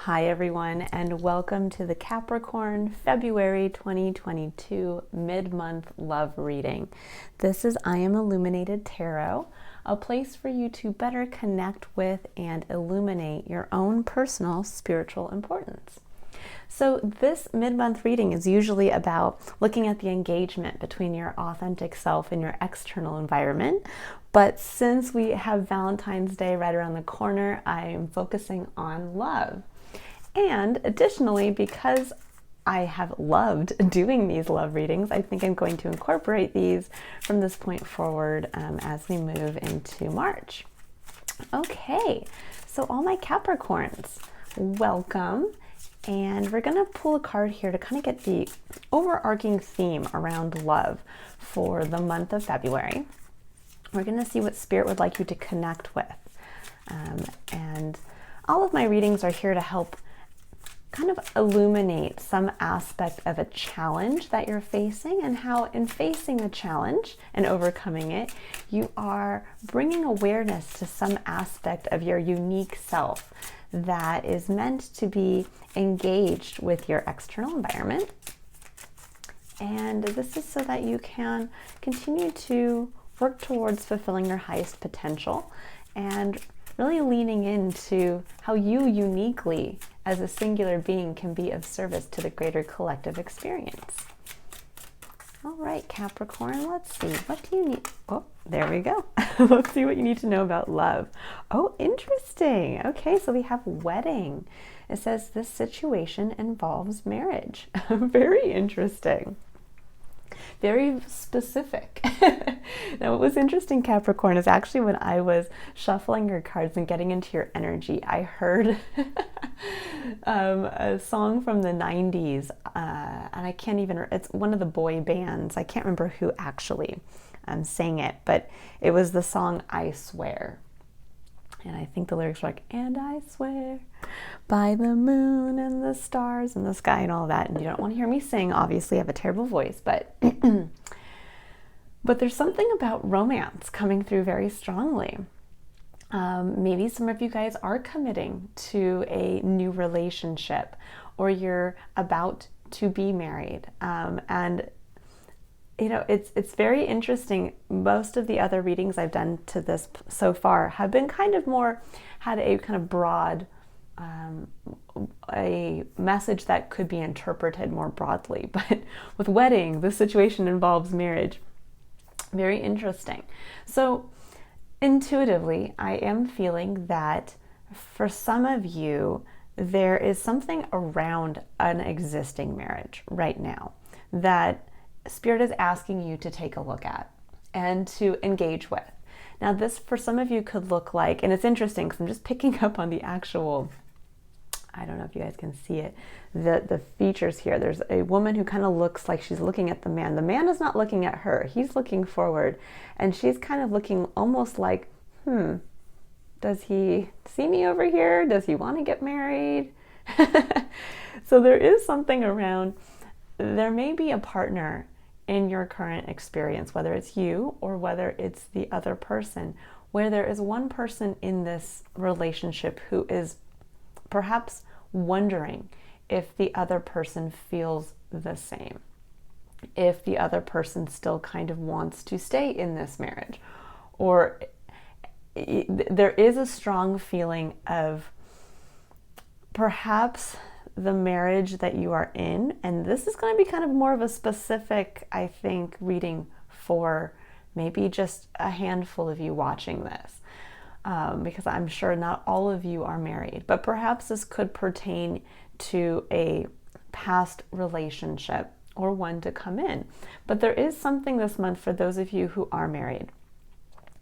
Hi everyone, and welcome to the Capricorn February 2022 mid-month love reading. This is I Am Illuminated Tarot, a place for you to better connect with and illuminate your own personal spiritual importance. So this mid-month reading is usually about looking at the engagement between your authentic self and your external environment. But since we have Valentine's Day right around the corner, I am focusing on love. And additionally, because I have loved doing these love readings, I think I'm going to incorporate these from this point forward as we move into March. Okay, so all my Capricorns, welcome. And we're going to pull a card here to kind of get the overarching theme around love for the month of February. We're going to see what Spirit would like you to connect with. And all of my readings are here to help kind of illuminate some aspect of a challenge that you're facing, and how in facing the challenge and overcoming it, you are bringing awareness to some aspect of your unique self that is meant to be engaged with your external environment. And this is so that you can continue to work towards fulfilling your highest potential and really leaning into how you uniquely as a singular being can be of service to the greater collective experience. All right, Capricorn, let's see. What do you need? Oh, there we go. Let's see what you need to know about love. Oh, interesting. Okay, so we have wedding. It says this situation involves marriage. Very interesting. Very specific. Now, what was interesting, Capricorn, is actually when I was shuffling your cards and getting into your energy, I heard a song from the 90s, and I can't even, it's one of the boy bands. I can't remember who actually sang it, but it was the song I Swear. And I think the lyrics were like, and I swear by the moon and the stars and the sky and all that. And you don't want to hear me sing. Obviously, I have a terrible voice, but but there's something about romance coming through very strongly. Maybe some of you guys are committing to a new relationship, or you're about to be married. And you know, it's very interesting. Most of the other readings I've done to this so far have been kind of more, had a kind of broad, a message that could be interpreted more broadly. But with wedding, the situation involves marriage. Very interesting. So intuitively, I am feeling that for some of you, there is something around an existing marriage right now that Spirit is asking you to take a look at and to engage with. Now, this for some of you could look like, and it's interesting because I'm just picking up on the actual, I don't know if you guys can see it, the features here. There's a woman who kind of looks like she's looking at the man. The man is not looking at her. He's looking forward, and she's kind of looking almost like, does he see me over here? Does he want to get married? So there is something around, there may be a partner in your current experience, whether it's you or whether it's the other person, where there is one person in this relationship who is perhaps wondering if the other person feels the same, if the other person still kind of wants to stay in this marriage, or there is a strong feeling of perhaps the marriage that you are in, and this is going to be kind of more of a specific, I think, reading for maybe just a handful of you watching this, because I'm sure not all of you are married, but perhaps this could pertain to a past relationship or one to come in. But there is something this month for those of you who are married,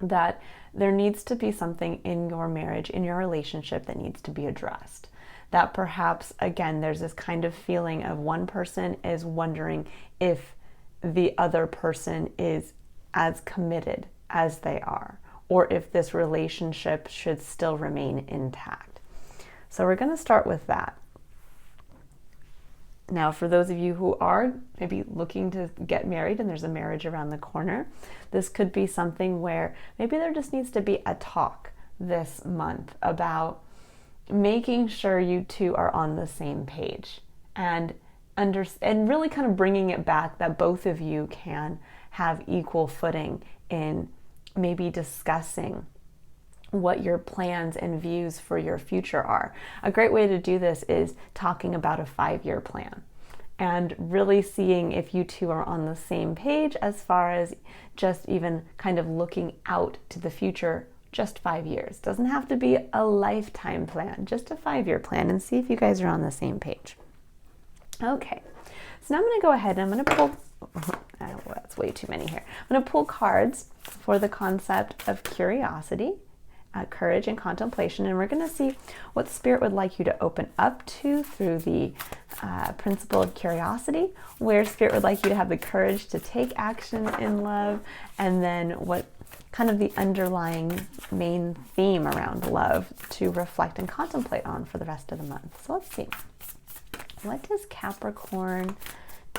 that there needs to be something in your marriage, in your relationship, that needs to be addressed. That perhaps, again, there's this kind of feeling of one person is wondering if the other person is as committed as they are, or if this relationship should still remain intact. So we're going to start with that. Now, for those of you who are maybe looking to get married and there's a marriage around the corner, this could be something where maybe there just needs to be a talk this month about making sure you two are on the same page, and really kind of bringing it back that both of you can have equal footing in maybe discussing what your plans and views for your future are. A great way to do this is talking about a 5-year plan and really seeing if you two are on the same page as far as just even kind of looking out to the future, just 5 years. Doesn't have to be a lifetime plan, just a 5-year plan, and see if you guys are on the same page. Okay, so now I'm going to go ahead and I'm going to pull, oh, that's way too many here. I'm going to pull cards for the concept of curiosity, courage, and contemplation, and we're going to see what Spirit would like you to open up to through the principle of curiosity, where Spirit would like you to have the courage to take action in love, and then what kind of the underlying main theme around love to reflect and contemplate on for the rest of the month. So let's see. What does Capricorn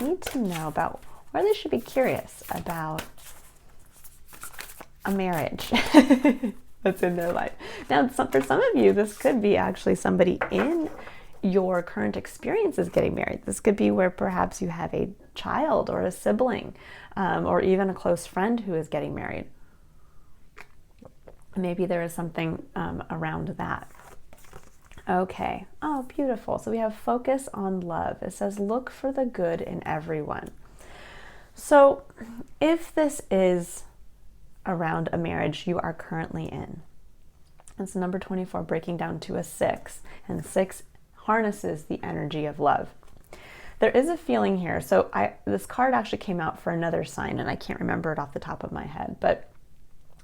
need to know about where they should be curious about a marriage that's in their life? Now, for some of you, this could be actually somebody in your current experiences getting married. This could be where perhaps you have a child or a sibling, or even a close friend who is getting married. Maybe there is something around that. Okay. Oh, beautiful. So we have focus on love. It says, look for the good in everyone. So if this is around a marriage you are currently in, it's number 24, breaking down to a 6, and 6 harnesses the energy of love. There is a feeling here. So this card actually came out for another sign, and I can't remember it off the top of my head, but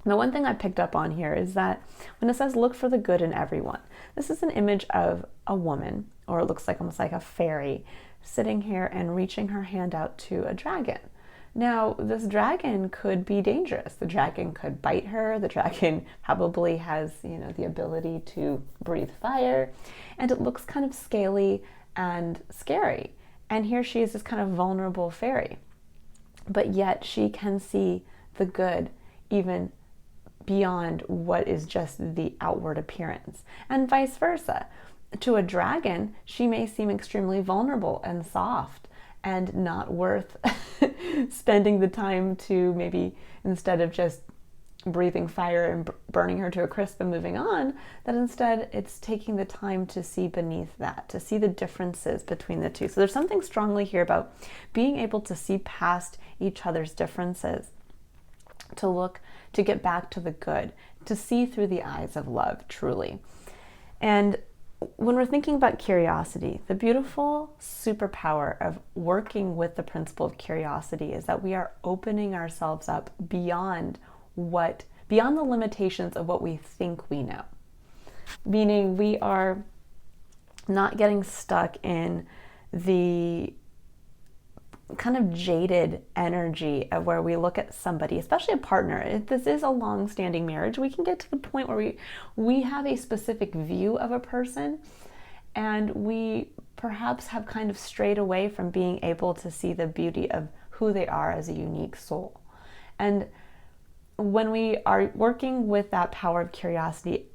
the one thing I picked up on here is that when it says look for the good in everyone, this is an image of a woman, or it looks like almost like a fairy, sitting here and reaching her hand out to a dragon. Now, this dragon could be dangerous. The dragon could bite her. The dragon probably has, the ability to breathe fire, and it looks kind of scaly and scary. And here she is, this kind of vulnerable fairy, but yet she can see the good even beyond what is just the outward appearance, and vice versa. To a dragon, she may seem extremely vulnerable and soft and not worth spending the time to, maybe instead of just breathing fire and burning her to a crisp and moving on, that instead it's taking the time to see beneath that, to see the differences between the two. So there's something strongly here about being able to see past each other's differences, to get back to the good, to see through the eyes of love, truly. And when we're thinking about curiosity, the beautiful superpower of working with the principle of curiosity is that we are opening ourselves up beyond the limitations of what we think we know. Meaning we are not getting stuck in the kind of jaded energy of where we look at somebody, especially a partner. If this is a long-standing marriage, we can get to the point where we have a specific view of a person, and we perhaps have kind of strayed away from being able to see the beauty of who they are as a unique soul. And when we are working with that power of curiosity,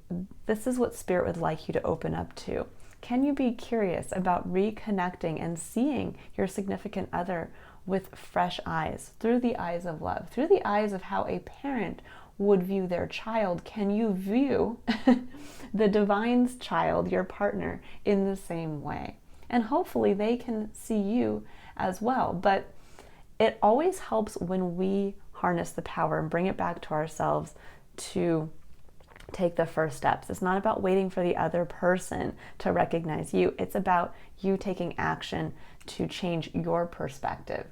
this is what Spirit would like you to open up to. Can you be curious about reconnecting and seeing your significant other with fresh eyes, through the eyes of love, through the eyes of how a parent would view their child? Can you view the divine's child, your partner, in the same way? And hopefully they can see you as well. But it always helps when we harness the power and bring it back to ourselves to take the first steps. It's not about waiting for the other person to recognize you. It's about you taking action to change your perspective.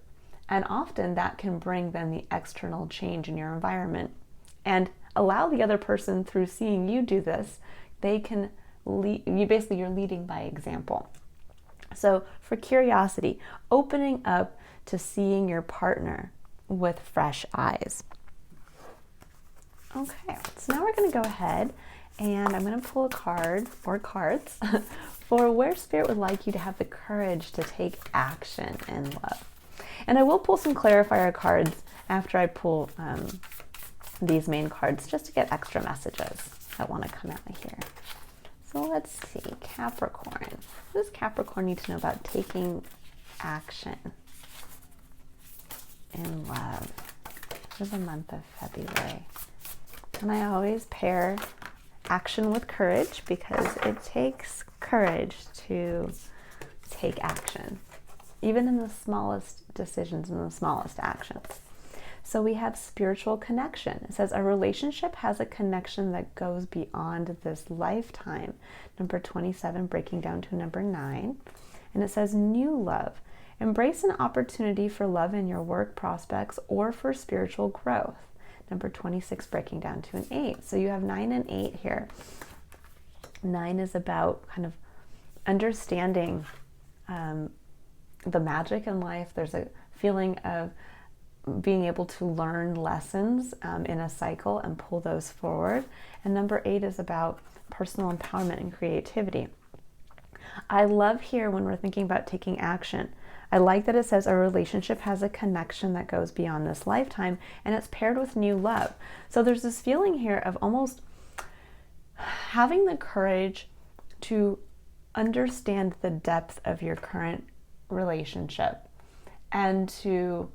And often that can bring then the external change in your environment, and allow the other person, through seeing you do this, they can lead you. Basically, you're leading by example. So for curiosity, opening up to seeing your partner with fresh eyes. Okay, so now we're going to go ahead and I'm going to pull a card or cards for where Spirit would like you to have the courage to take action in love. And I will pull some clarifier cards after I pull these main cards, just to get extra messages that want to come out of here. So let's see, Capricorn. What does Capricorn need to know about taking action in love for the month of February? And I always pair action with courage because it takes courage to take action, even in the smallest decisions and the smallest actions. So we have spiritual connection. It says a relationship has a connection that goes beyond this lifetime. Number 27 breaking down to number 9. And it says new love. Embrace an opportunity for love in your work prospects or for spiritual growth. Number 26 breaking down to an 8. So you have 9 and 8 here. 9 is about kind of understanding the magic in life. There's a feeling of being able to learn lessons in a cycle and pull those forward. And number 8 is about personal empowerment and creativity. I love here when we're thinking about taking action. I like that it says a relationship has a connection that goes beyond this lifetime, and it's paired with new love. So there's this feeling here of almost having the courage to understand the depth of your current relationship and to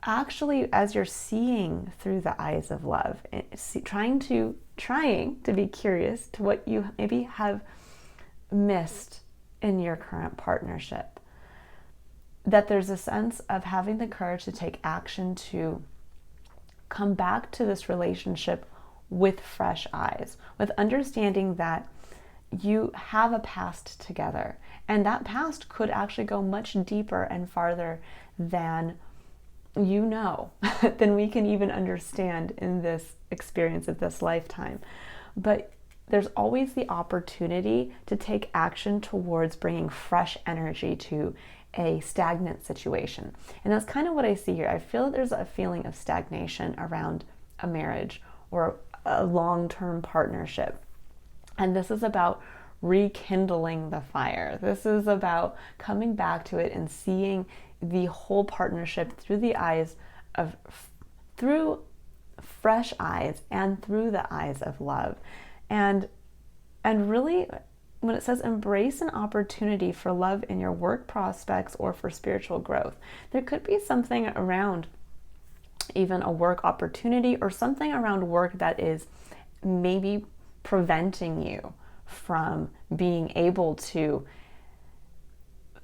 actually, as you're seeing through the eyes of love, trying to be curious to what you maybe have missed in your current partnership, that there's a sense of having the courage to take action to come back to this relationship with fresh eyes, with understanding that you have a past together, and that past could actually go much deeper and farther than than we can even understand in this experience of this lifetime. But there's always the opportunity to take action towards bringing fresh energy to a stagnant situation. And that's kind of what I see here. I feel that there's a feeling of stagnation around a marriage or a long-term partnership. And this is about rekindling the fire. This is about coming back to it and seeing the whole partnership through fresh eyes and through the eyes of love. And really, when it says embrace an opportunity for love in your work prospects or for spiritual growth, there could be something around even a work opportunity or something around work that is maybe preventing you from being able to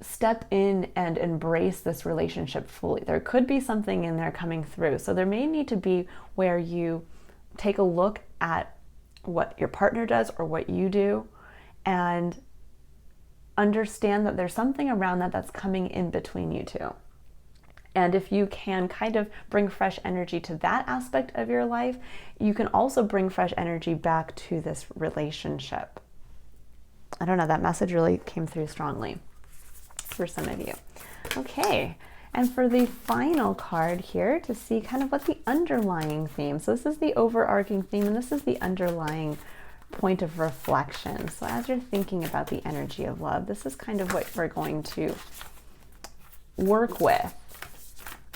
step in and embrace this relationship fully. There could be something in there coming through. So there may need to be where you take a look at what your partner does or what you do and understand that there's something around that that's coming in between you two. And if you can kind of bring fresh energy to that aspect of your life, you can also bring fresh energy back to this relationship. I don't know, that message really came through strongly for some of you. Okay, and for the final card here to see kind of what the underlying theme. So this is the overarching theme and this is the underlying point of reflection. So as you're thinking about the energy of love, this is kind of what we're going to work with.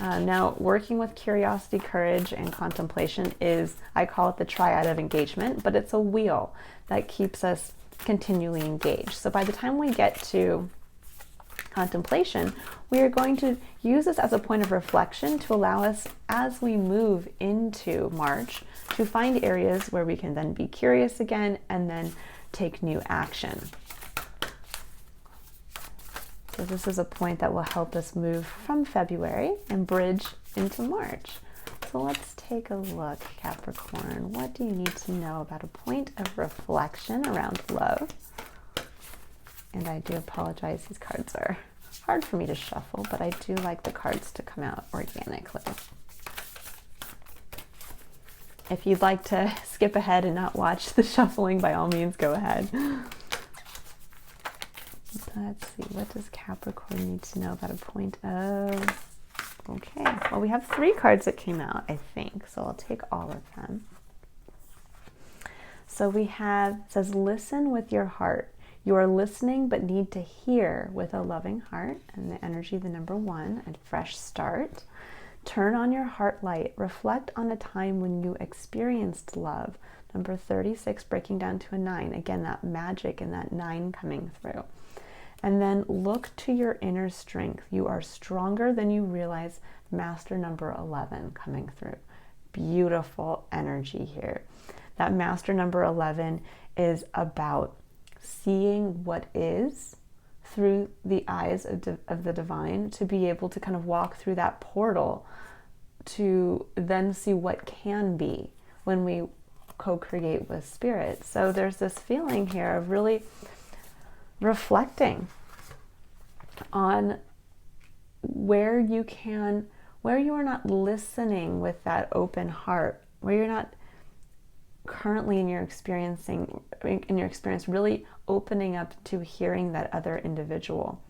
Now, working with curiosity, courage, and contemplation is, I call it the Triad of Engagement, but it's a wheel that keeps us continually engaged. So by the time we get to contemplation, we are going to use this as a point of reflection to allow us, as we move into March, to find areas where we can then be curious again and then take new action. So this is a point that will help us move from February and bridge into March. So let's take a look, Capricorn. What do you need to know about a point of reflection around love? And I do apologize, these cards are hard for me to shuffle, but I do like the cards to come out organically. If you'd like to skip ahead and not watch the shuffling, by all means, go ahead. Let's see, what does Capricorn need to know about a point of... Okay, well, we have 3 cards that came out, I think, so I'll take all of them. So we have, it says, listen with your heart. You are listening but need to hear with a loving heart, and the energy, the number 1, a fresh start. Turn on your heart light. Reflect on a time when you experienced love. Number 36 breaking down to a 9. Again, that magic and that 9 coming through. And then look to your inner strength. You are stronger than you realize. Master number 11 coming through. Beautiful energy here. That master number 11 is about seeing what is through the eyes of the divine, to be able to kind of walk through that portal to then see what can be when we co-create with spirit. So there's this feeling here of really reflecting on where you are not listening with that open heart, where you're not currently in your experience really opening up to hearing that other individual,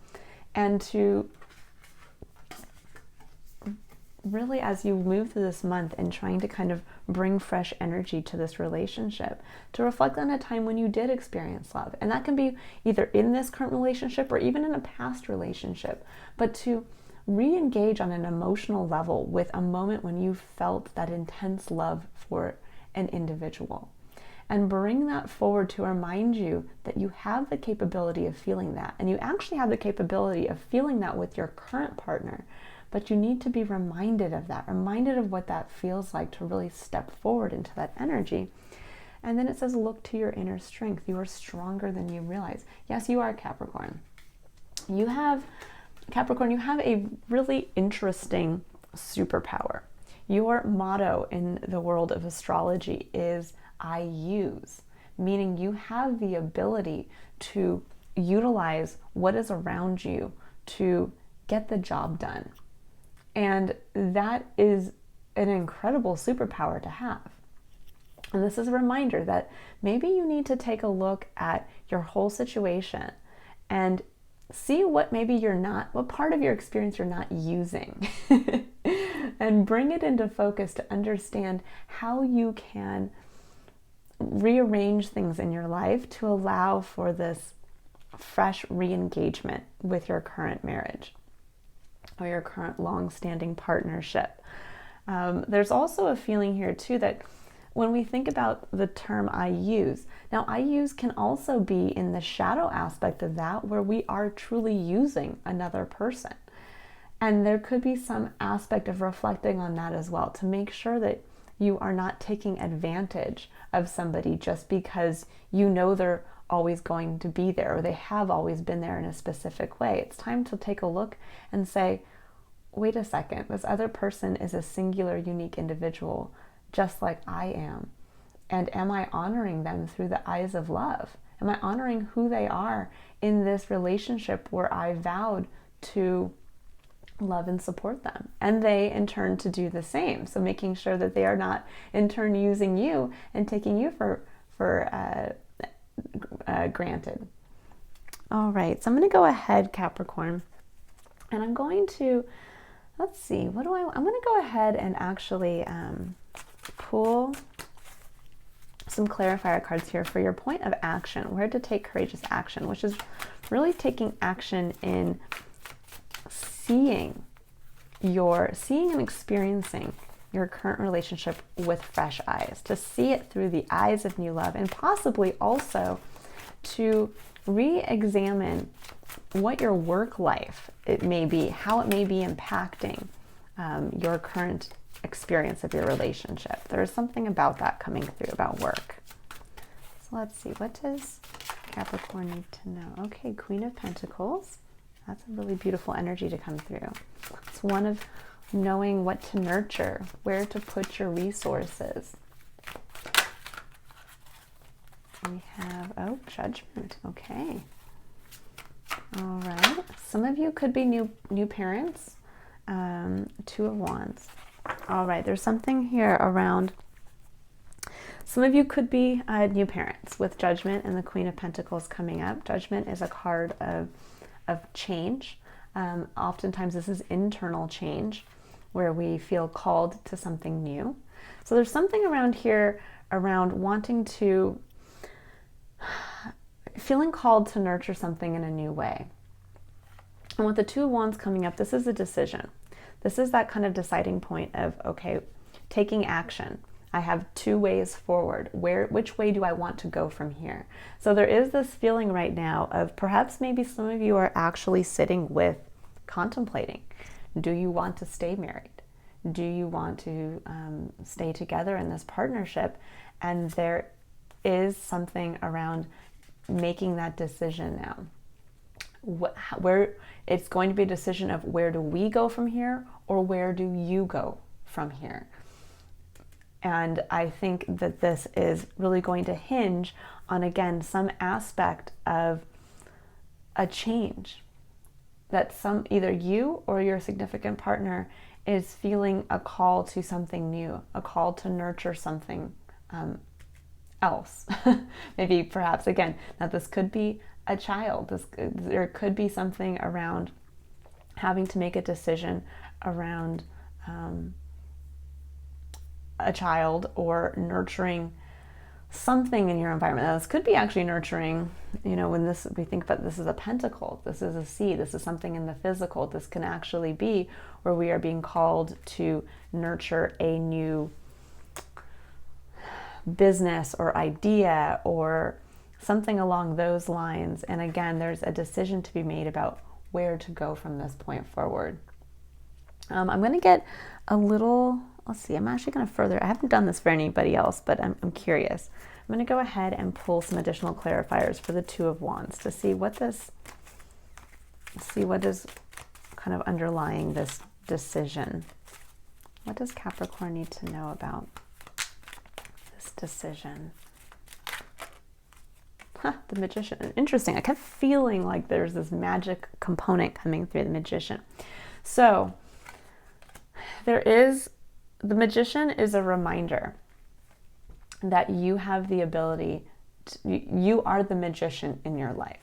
and to really, as you move through this month and trying to kind of bring fresh energy to this relationship, to reflect on a time when you did experience love. And that can be either in this current relationship or even in a past relationship, but to re-engage on an emotional level with a moment when you felt that intense love for an individual, and bring that forward to remind you that you have the capability of feeling that, and you actually have the capability of feeling that with your current partner. But you need to be reminded of that, reminded of what that feels like, to really step forward into that energy. And then it says, look to your inner strength. You are stronger than you realize. Yes, you are Capricorn. Capricorn, you have a really interesting superpower. Your motto in the world of astrology is I use, meaning you have the ability to utilize what is around you to get the job done. And that is an incredible superpower to have. And this is a reminder that maybe you need to take a look at your whole situation and see what part of your experience you're not using and bring it into focus to understand how you can rearrange things in your life to allow for this fresh re-engagement with your current marriage or your current long-standing partnership. There's also a feeling here too that when we think about the term I use, now I use can also be in the shadow aspect of that, where we are truly using another person. And there could be some aspect of reflecting on that as well, to make sure that you are not taking advantage of somebody just because you know they're always going to be there, or they have always been there in a specific way. It's time to take a look and say, wait a second, this other person is a singular, unique individual, just like I am. And am I honoring them through the eyes of love? Am I honoring who they are in this relationship where I vowed to love and support them, and they in turn to do the same? So making sure that they are not in turn using you and taking you for granted. All right, so I'm going to go ahead, Capricorn, and I'm going to, let's see, I'm going to go ahead and actually pull some clarifier cards here for your point of action, where to take courageous action, which is really taking action in seeing and experiencing your current relationship with fresh eyes, to see it through the eyes of new love, and possibly also to re-examine what your work life it may be, how it may be impacting your current experience of your relationship. There's something about that coming through, about work. So let's see, what does Capricorn need to know? Okay, Queen of Pentacles. That's a really beautiful energy to come through. It's one of knowing what to nurture, where to put your resources. We have, Judgment. Okay. All right. Some of you could be new parents. Two of Wands. All right. There's something here around. Some of you could be new parents with Judgment and the Queen of Pentacles coming up. Judgment is a card of change. Oftentimes this is internal change, where we feel called to something new. So there's something around here around feeling called to nurture something in a new way. And with the Two of Wands coming up, this is a decision. This is that kind of deciding point of, okay, taking action. I have two ways forward. Which way do I want to go from here? So there is this feeling right now of perhaps maybe some of you are actually sitting with contemplating. Do you want to stay married? Do you want to stay together in this partnership? And there is something around making that decision now. Where it's going to be a decision of where do we go from here, or where do you go from here? And I think that this is really going to hinge on, again, some aspect of a change that either you or your significant partner is feeling a call to something new, a call to nurture something else. Maybe perhaps, again, now this could be a child. There could be something around having to make a decision around a child, or nurturing something in your environment. Now, this could be actually nurturing, when we think about this as a pentacle, this is a seed, this is something in the physical. This can actually be where we are being called to nurture a new business or idea or something along those lines. And again, there's a decision to be made about where to go from this point forward. I'm going to get a little, let's see, I'm actually going to I haven't done this for anybody else, but I'm curious. I'm going to go ahead and pull some additional clarifiers for the Two of Wands to see what is kind of underlying this decision. What does Capricorn need to know about this decision? The Magician. Interesting. I kept feeling like there's this magic component coming through the Magician. So the Magician is a reminder that you have the ability you are the magician in your life.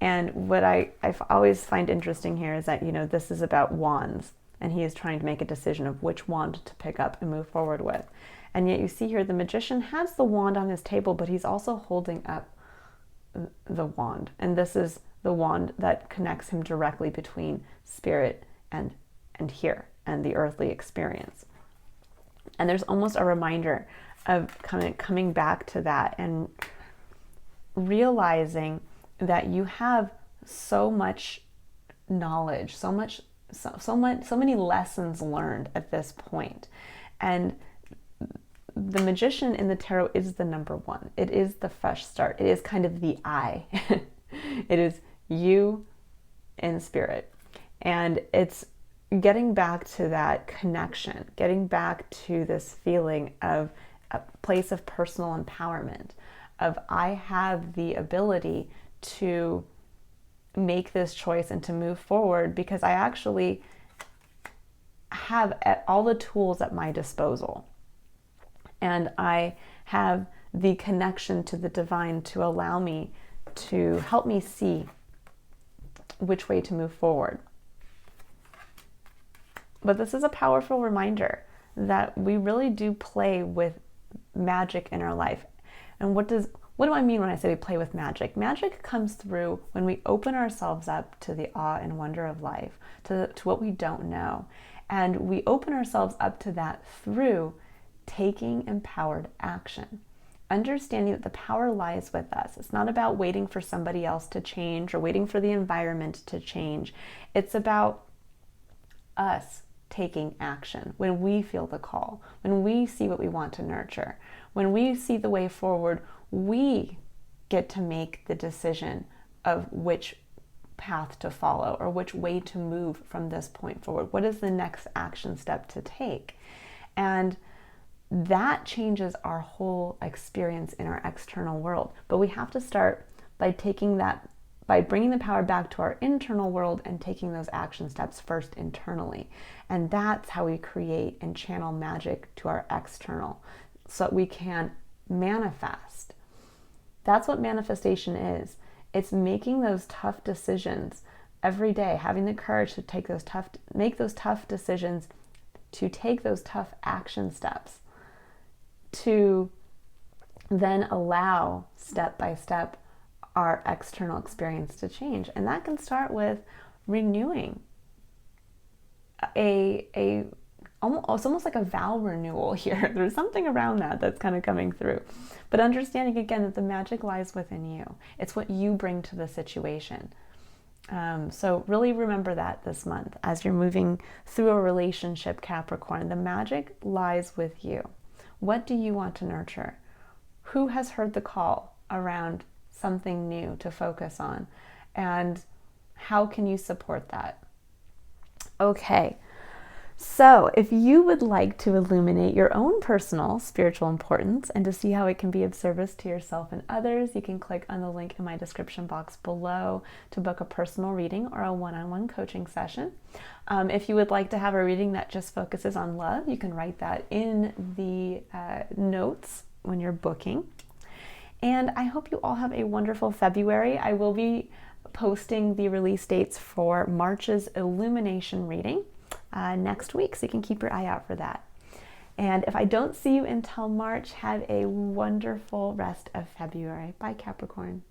And what I always find interesting here is that, this is about wands, and he is trying to make a decision of which wand to pick up and move forward with. And yet you see here the Magician has the wand on his table, but he's also holding up the wand. And this is the wand that connects him directly between spirit and here and the earthly experience. And there's almost a reminder of coming back to that and realizing that you have so much knowledge, so many lessons learned at this point. And the Magician in the tarot is the number one. It is the fresh start. It is kind of the I. It is you in spirit. And it's getting back to that connection, getting back to this feeling of a place of personal empowerment, of I have the ability to make this choice and to move forward because I actually have all the tools at my disposal. And I have the connection to the divine to allow me to help me see which way to move forward. But this is a powerful reminder that we really do play with magic in our life. And what do I mean when I say we play with magic? Magic comes through when we open ourselves up to the awe and wonder of life, to what we don't know. And we open ourselves up to that through taking empowered action. Understanding that the power lies with us. It's not about waiting for somebody else to change or waiting for the environment to change. It's about us taking action when we feel the call, when we see what we want to nurture, when we see the way forward. We get to make the decision of which path to follow or which way to move from this point forward. What is the next action step to take? And that changes our whole experience in our external world. But we have to start by bringing the power back to our internal world and taking those action steps first internally. And that's how we create and channel magic to our external so that we can manifest. That's what manifestation is. It's making those tough decisions every day, having the courage to make those tough decisions, to take those tough action steps, to then allow step by step our external experience to change. And that can start with renewing it's almost like a vow renewal here. There's something around that that's kind of coming through. But understanding again that the magic lies within you. It's what you bring to the situation. So really remember that this month as you're moving through a relationship, Capricorn. The magic lies with you. What do you want to nurture? Who has heard the call around something new to focus on? And how can you support that? Okay. So if you would like to illuminate your own personal spiritual importance and to see how it can be of service to yourself and others, you can click on the link in my description box below to book a personal reading or a one-on-one coaching session. If you would like to have a reading that just focuses on love, you can write that in the notes when you're booking. And I hope you all have a wonderful February. I will be posting the release dates for March's illumination reading next week, so you can keep your eye out for that. And if I don't see you until March, have a wonderful rest of February. Bye, Capricorn.